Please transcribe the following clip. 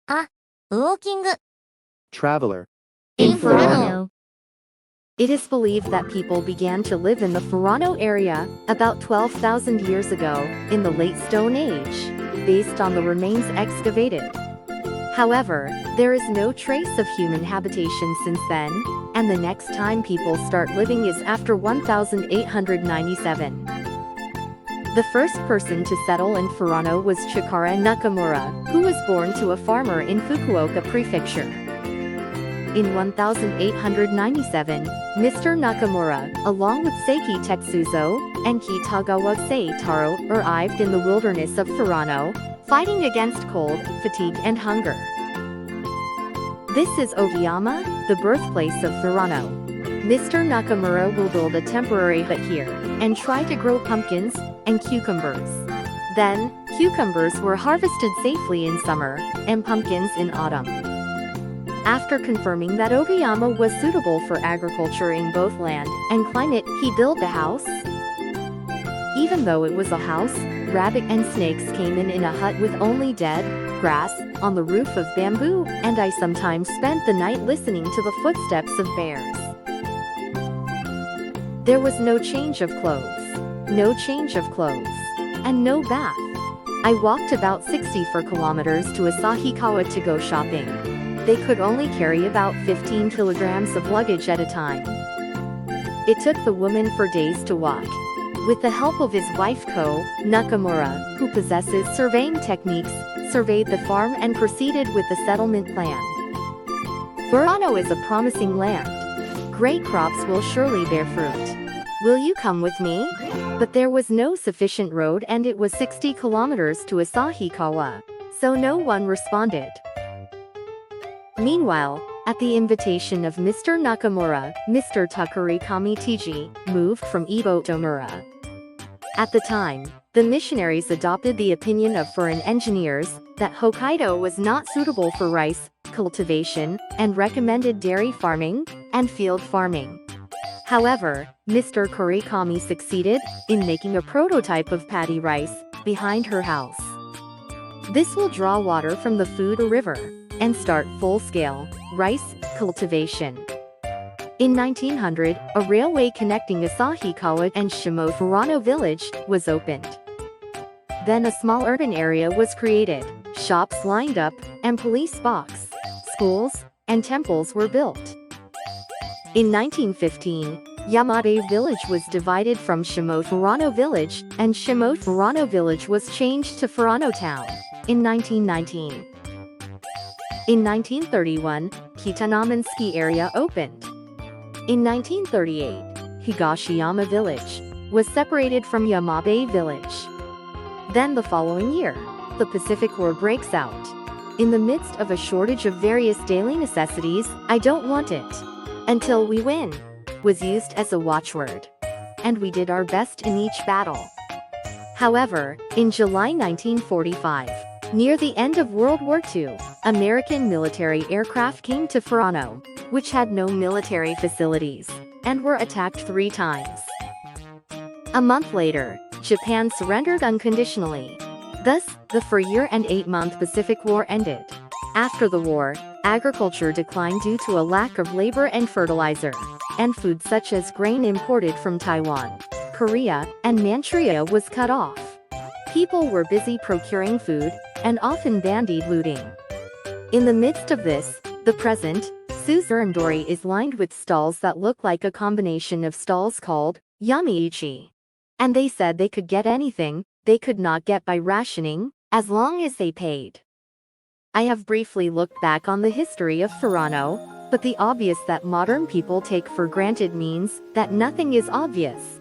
あ、ウォーキング traveler, in In Furano. It is believed that people began to live in the Furano area about 12,000 years ago, in the late Stone Age, based on the remains excavated. However, there is no trace of human habitation since then, and the next time people start living is after 1897. The first person to settle in Furano was Chikara Nakamura, who was born to a farmer in Fukuoka Prefecture. In 1897, Mr. Nakamura, along with Seiki Tetsuzo and Kitagawa Seitaro, arrived in the wilderness of Furano, fighting against cold, fatigue and hunger. This is Ogiyama, the birthplace of Furano. Mr. Nakamura will build a temporary hut here, and try to grow pumpkins and cucumbers. Then, cucumbers were harvested safely in summer, and pumpkins in autumn. After confirming that Ogiyama was suitable for agriculture in both land and climate, he built a house. Even though it was a house, rabbit and snakes came in a hut with only dead grass on the roof of bamboo, and I sometimes spent the night listening to the footsteps of bears. There was no change of clothes, and no bath. I walked about 64 kilometers to Asahikawa to go shopping. They could only carry about 15 kilograms of luggage at a time. It took the woman for days to walk. With the help of his wife Ko Nakamura, who possesses surveying techniques, surveyed the farm and proceeded with the settlement plan. Furano is a promising land. Great crops will surely bear fruit. Will you come with me? But there was no sufficient road and it was 60 kilometers to Asahikawa, so no one responded. Meanwhile, at the invitation of Mr. Nakamura, Mr. Takurikami Tiji moved from Ibo to Mura. At the time, the missionaries adopted the opinion of foreign engineers that Hokkaido was not suitable for rice cultivation and recommended dairy farming and field farming. However, Mr. Kurikami succeeded in making a prototype of paddy rice behind her house. This will draw water from the Fuda River and start full-scale rice cultivation. In 1900, a railway connecting Asahikawa and Shimo Furano village was opened. Then a small urban area was created, shops lined up, and police box, schools, and temples were built. In 1915, Yamate village was divided from Shimo Furano village, and Shimo Furano village was changed to Furano town in 1919. In 1931, Kitanamon ski area opened. In 1938, Higashiyama village was separated from Yamabe village. Then the following year, the Pacific War breaks out. In the midst of a shortage of various daily necessities, "I don't want it until we win" was used as a watchword. And we did our best in each battle. However, in July 1945, near the end of World War II, American military aircraft came to Furano, which had no military facilities, and were attacked 3 times. A month later, Japan surrendered unconditionally. Thus, the 4-year and 8-month Pacific War ended. After the war, agriculture declined due to a lack of labor and fertilizer, and food such as grain imported from Taiwan, Korea, and Manchuria was cut off. People were busy procuring food, and often bandied looting. In the midst of this, the present, Suzurandori is lined with stalls that look like a combination of stalls called Yamiichi. And they said they could get anything they could not get by rationing, as long as they paid. I have briefly looked back on the history of Furano, but the obvious that modern people take for granted means that nothing is obvious.